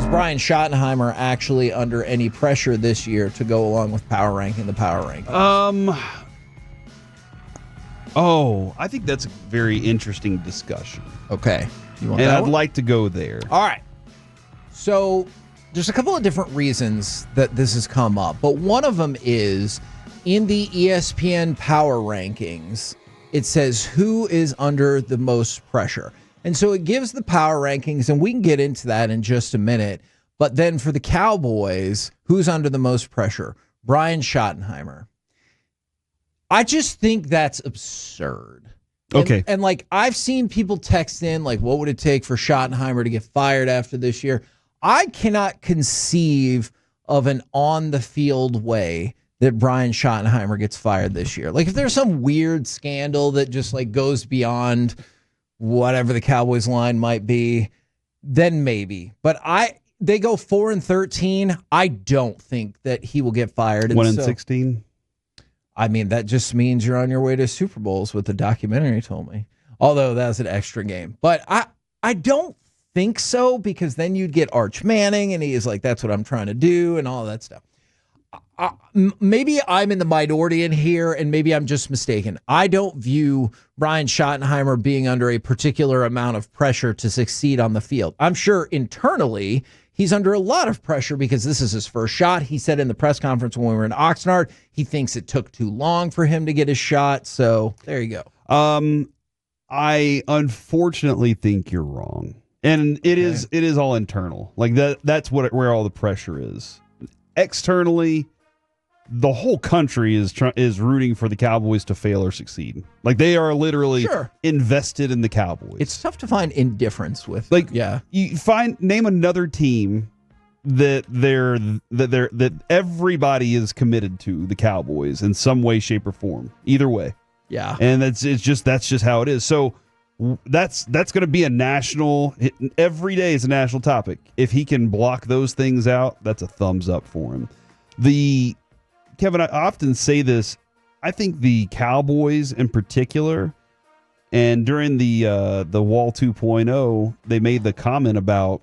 Is Brian Schottenheimer actually under any pressure this year to go along with power ranking the power rankings? I think that's a very interesting discussion. Okay. You want and that I'd one? like to go there. All right. So there's a couple of different reasons that this has come up, but one of them is in the ESPN power rankings, it says who is under the most pressure. And so it gives the power rankings, and we can get into that in just a minute. But then for the Cowboys, who's under the most pressure? Brian Schottenheimer. I just think that's absurd. Okay. And like, I've seen people text in, like, what would it take for Schottenheimer to get fired after this year? I cannot conceive of an on-the-field way that Brian Schottenheimer gets fired this year. Like, if there's some weird scandal that just, like, goes beyond whatever the Cowboys line might be, then maybe. But they go 4-13. I don't think that he will get fired. 1-16. I mean, that just means you're on your way to Super Bowls, what the documentary told me. Although that was an extra game. But I don't think so, because then you'd get Arch Manning, and he is like, that's what I'm trying to do, and all that stuff. Maybe I'm in the minority in here, and maybe I'm just mistaken. I don't view Brian Schottenheimer being under a particular amount of pressure to succeed on the field. I'm sure internally he's under a lot of pressure because this is his first shot. He said in the press conference when we were in Oxnard, he thinks it took too long for him to get his shot. So there you go. I unfortunately think you're wrong. And it is all internal. Like that's where all the pressure is. Externally, the whole country is rooting for the Cowboys to fail or succeed. Like, they are literally invested in the Cowboys. It's tough to find indifference with. You name another team that everybody is committed to the Cowboys in some way, shape, or form. Either way. Yeah. And that's just how it is. So that's going to be a national. Every day is a national topic. If he can block those things out, that's a thumbs up for him. Kevin, I often say this. I think the Cowboys in particular, and during the Wall 2.0, they made the comment about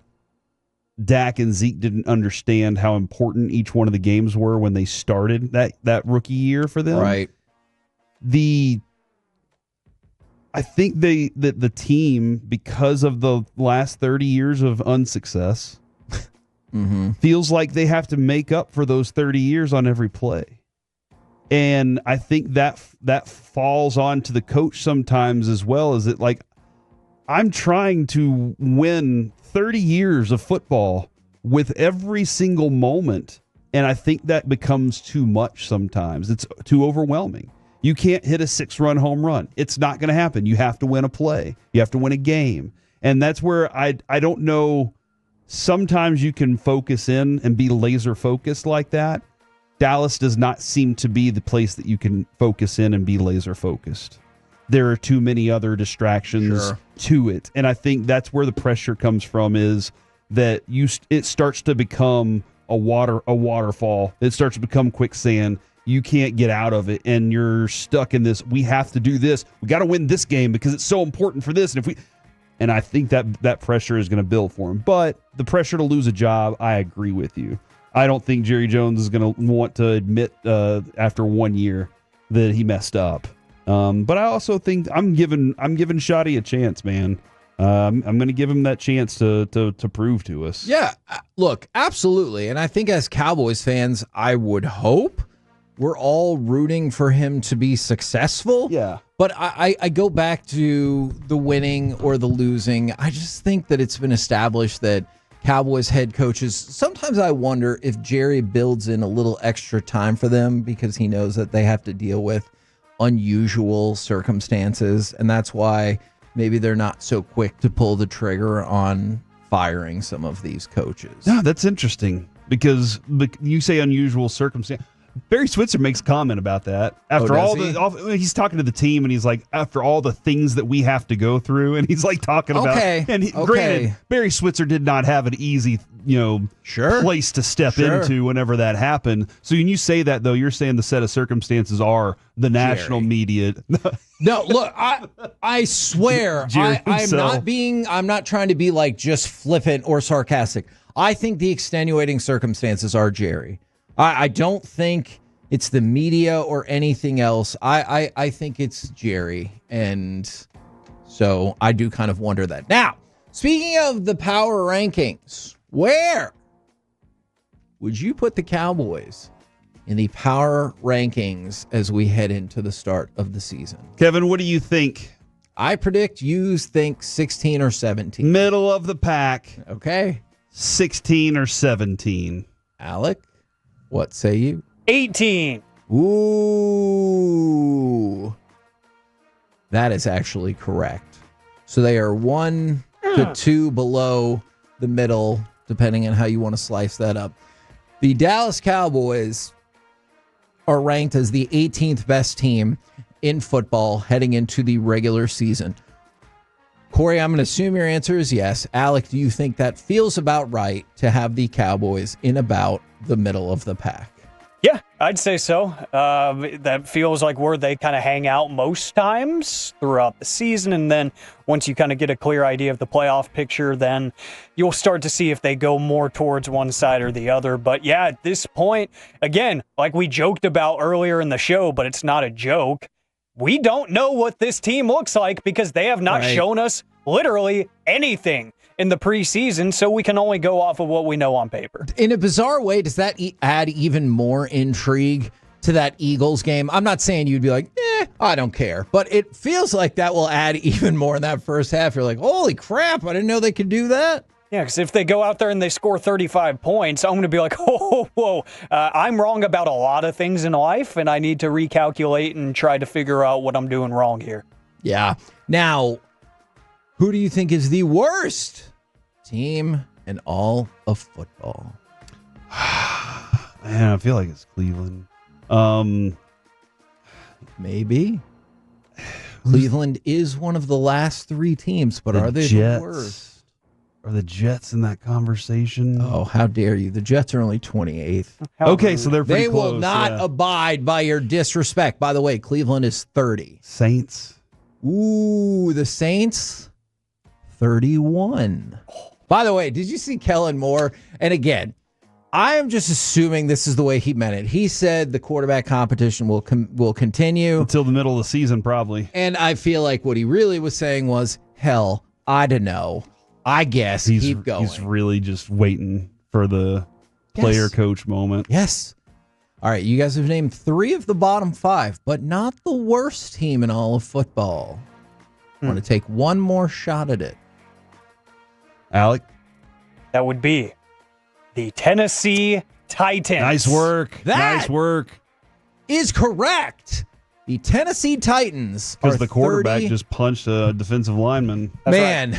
Dak and Zeke didn't understand how important each one of the games were when they started that rookie year for them. Right. I think the team, because of the last 30 years of unsuccess, feels like they have to make up for those 30 years on every play. And I think that falls on to the coach sometimes as well. Is it like, I'm trying to win 30 years of football with every single moment, and I think that becomes too much sometimes. It's too overwhelming. You can't hit a 6-run home run. It's not going to happen. You have to win a play. You have to win a game. And that's where I don't know. Sometimes you can focus in and be laser focused like that. Dallas does not seem to be the place that you can focus in and be laser focused. There are too many other distractions to it. And I think that's where the pressure comes from, is that it starts to become a waterfall. It starts to become quicksand. You can't get out of it, and you're stuck in this. We have to do this. We got to win this game because it's so important for this. And I think that pressure is going to build for him. But the pressure to lose a job, I agree with you. I don't think Jerry Jones is going to want to admit after 1 year that he messed up. But I also think I'm giving Shotty a chance, man. I'm going to give him that chance to prove to us. Yeah, look, absolutely. And I think as Cowboys fans, I would hope we're all rooting for him to be successful. Yeah. But I go back to the winning or the losing. I just think that it's been established that Cowboys head coaches, sometimes I wonder if Jerry builds in a little extra time for them because he knows that they have to deal with unusual circumstances. And that's why maybe they're not so quick to pull the trigger on firing some of these coaches. Yeah, that's interesting because you say unusual circumstance. Barry Switzer makes a comment about that after he's talking to the team, and he's like, after all the things that we have to go through, and he's like talking about. Granted, Barry Switzer did not have an easy, place to step into whenever that happened. So when you say that, though, you're saying the set of circumstances are the national media. No, look, I swear, I'm not trying to be like just flippant or sarcastic. I think the extenuating circumstances are Jerry. I don't think it's the media or anything else. I think it's Jerry. And so I do kind of wonder that. Now, speaking of the power rankings, where would you put the Cowboys in the power rankings as we head into the start of the season? Kevin, what do you think? I predict you think 16 or 17. Middle of the pack. Okay. 16 or 17. Alec, what say you? 18. Ooh. That is actually correct. So they are 1 to 2 below the middle, depending on how you want to slice that up. The Dallas Cowboys are ranked as the 18th best team in football heading into the regular season. Corey, I'm going to assume your answer is yes. Alec, do you think that feels about right to have the Cowboys in about the middle of the pack? Yeah, I'd say so. That feels like where they kind of hang out most times throughout the season. And then once you kind of get a clear idea of the playoff picture, then you'll start to see if they go more towards one side or the other. But yeah, at this point, again, like we joked about earlier in the show, but it's not a joke. We don't know what this team looks like because they have not shown us literally anything in the preseason, so we can only go off of what we know on paper. In a bizarre way, does that add even more intrigue to that Eagles game? I'm not saying you'd be like, I don't care, but it feels like that will add even more in that first half. You're like, holy crap, I didn't know they could do that. Yeah, because if they go out there and they score 35 points, I'm going to be like, whoa, I'm wrong about a lot of things in life, and I need to recalculate and try to figure out what I'm doing wrong here. Yeah. Now, who do you think is the worst team in all of football? Man, I feel like it's Cleveland. Maybe. Cleveland is one of the last 3 teams, but are they the worst? Are the Jets in that conversation? Oh, how dare you. The Jets are only 28th. Okay, so they're pretty They close. will not abide by your disrespect. By the way, Cleveland is 30. Saints. Ooh, the Saints, 31. By the way, did you see Kellen Moore? And again, I am just assuming this is the way he meant it. He said the quarterback competition will continue. Until the middle of the season, probably. And I feel like what he really was saying was, hell, I don't know. I guess keep going. He's really just waiting for the player-coach moment. Yes. All right, you guys have named 3 of the bottom 5, but not the worst team in all of football. I want to take one more shot at it. Alec? That would be the Tennessee Titans. Nice work. Nice work. Is correct. The Tennessee Titans because the quarterback just punched a defensive lineman. Man.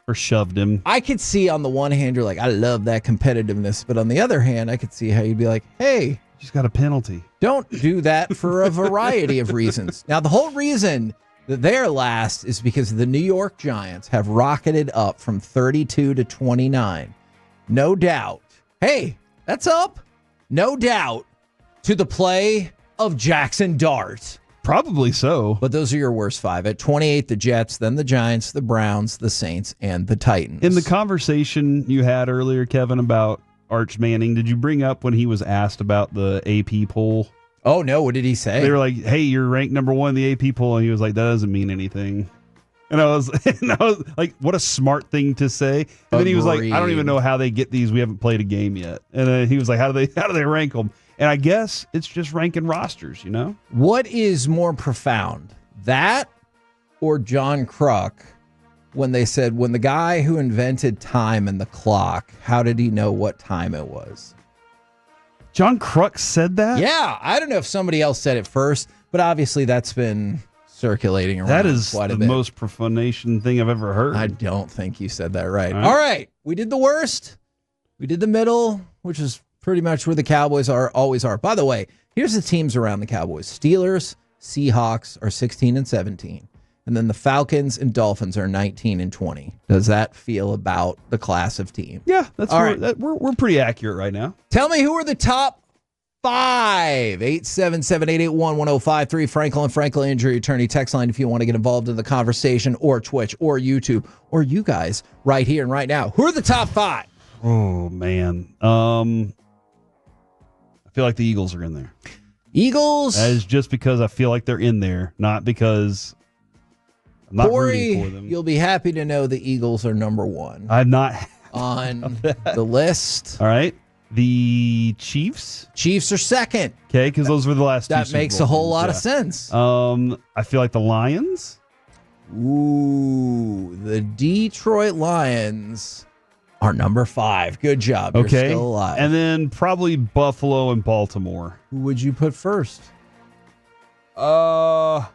Or shoved him. I could see on the one hand, you're like, I love that competitiveness. But on the other hand, I could see how you'd be like, hey. Just got a penalty. Don't do that for a variety of reasons. Now, the whole reason that they're last is because the New York Giants have rocketed up from 32 to 29. No doubt. Hey, that's up. No doubt to the play of Jackson Dart. Probably so. But those are your worst 5. At 28, the Jets, then the Giants, the Browns, the Saints, and the Titans. In the conversation you had earlier, Kevin, about Arch Manning, did you bring up when he was asked about the AP poll? Oh, no. What did he say? They were like, hey, you're ranked number 1 in the AP poll. And he was like, that doesn't mean anything. And I was like, what a smart thing to say. And then he was like, I don't even know how they get these. We haven't played a game yet. And then he was like, how do they rank them? And I guess it's just ranking rosters, you know? What is more profound, that or John Kruk when they said, when the guy who invented time and the clock, how did he know what time it was? John Kruk said that? Yeah. I don't know if somebody else said it first, but obviously that's been circulating around that is quite a the bit. Most profanation thing I've ever heard. I don't think you said that right. All right. We did the worst. We did the middle, which is pretty much where the Cowboys always are. By the way, here's the teams around the Cowboys. Steelers, Seahawks are 16 and 17. And then the Falcons and Dolphins are 19 and 20. Does that feel about the class of team? Yeah, that's all right. We're pretty accurate right now. Tell me who are the top 5. 877-881-1053. Franklin Injury Attorney text line if you want to get involved in the conversation, or Twitch or YouTube or you guys right here and right now. Who are the top 5? Oh, man. I feel like the Eagles are in there. Eagles. That is just because I feel like they're in there, not because I'm not Corey, rooting for them. you'll be happy to know the Eagles are number one I'm not on the list. All right. The Chiefs. Chiefs are second. Okay, because those were the last two That Super makes Bowl a whole teams, lot yeah. of sense. I feel like the Lions. Ooh, the Detroit Lions are number 5. Good job. You're Okay. still alive. And then probably Buffalo and Baltimore. Who would you put first? Buffalo.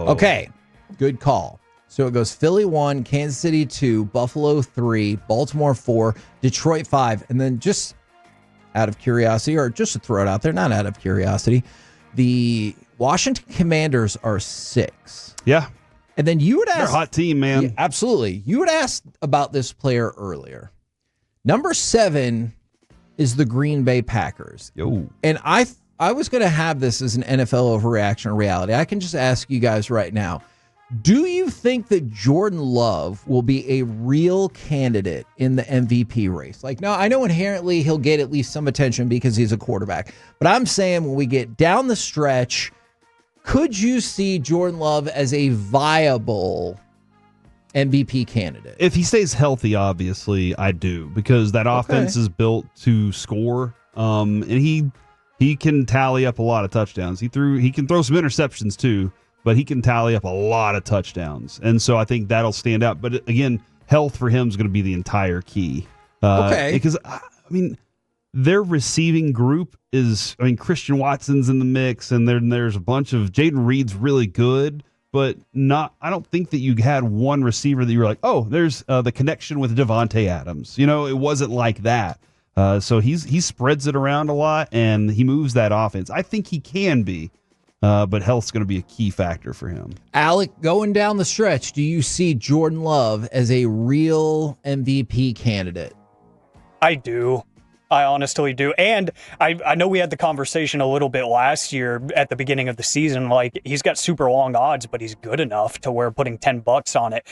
Okay, good call. So it goes Philly 1, Kansas City 2, Buffalo 3, Baltimore 4, Detroit 5, and then just out of curiosity, or just to throw it out there, not out of curiosity, the Washington Commanders are 6. Yeah. And then you would ask... They're a hot team, man. Yeah, absolutely. You would ask about this player earlier. Number 7 is the Green Bay Packers. Yo. And I was going to have this as an NFL overreaction or reality. I can just ask you guys right now. Do you think that Jordan Love will be a real candidate in the MVP race? Like, no, I know inherently he'll get at least some attention because he's a quarterback. But I'm saying when we get down the stretch, could you see Jordan Love as a viable MVP candidate? If he stays healthy, obviously, I do. Because that offense is built to score. And he can tally up a lot of touchdowns. He can throw some interceptions too. But he can tally up a lot of touchdowns. And so I think that'll stand out. But again, health for him is going to be the entire key. Because, I mean, their receiving group is, Christian Watson's in the mix, and then there's a bunch of, Jaden Reed's really good, but I don't think that you had one receiver that you were like, oh, there's the connection with Devontae Adams. It wasn't like that. So he spreads it around a lot, and he moves that offense. I think he can be. But health's going to be a key factor for him. Alec, going down the stretch, do you see Jordan Love as a real MVP candidate? I do. I honestly do. And I know we had the conversation a little bit last year at the beginning of the season. Like, he's got super long odds, but he's good enough to where putting $10 on it,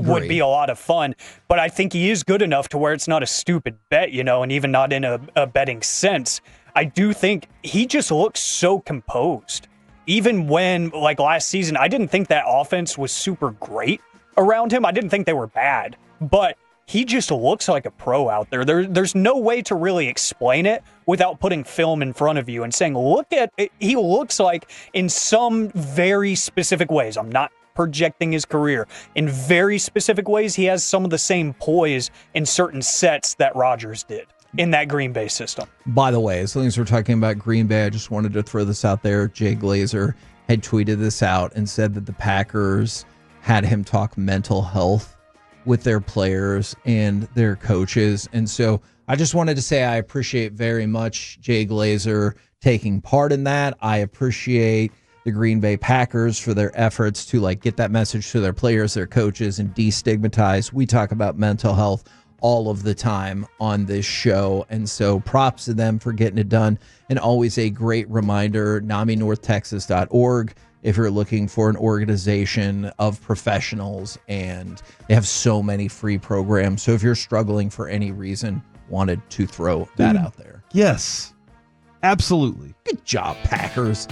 would be a lot of fun. But I think he is good enough to where it's not a stupid bet, and even not in a betting sense. I do think he just looks so composed. Even when, like last season, I didn't think that offense was super great around him. I didn't think they were bad, but he just looks like a pro out there. There's no way to really explain it without putting film in front of you and saying, look at it. He looks like in some very specific ways. I'm not projecting his career. In very specific ways, he has some of the same poise in certain sets that Rodgers did in that Green Bay system. By the way, as long as we're talking about Green Bay, I just wanted to throw this out there. Jay Glazer had tweeted this out and said that the Packers had him talk mental health with their players and their coaches. And so I just wanted to say I appreciate very much Jay Glazer taking part in that. I appreciate the Green Bay Packers for their efforts to get that message to their players, their coaches, and destigmatize. We talk about mental health all of the time on this show. And so props to them for getting it done. And always a great reminder, NamiNorthTexas.org, if you're looking for an organization of professionals, and they have so many free programs. So if you're struggling for any reason, wanted to throw that out there. Yes, absolutely. Good job, Packers.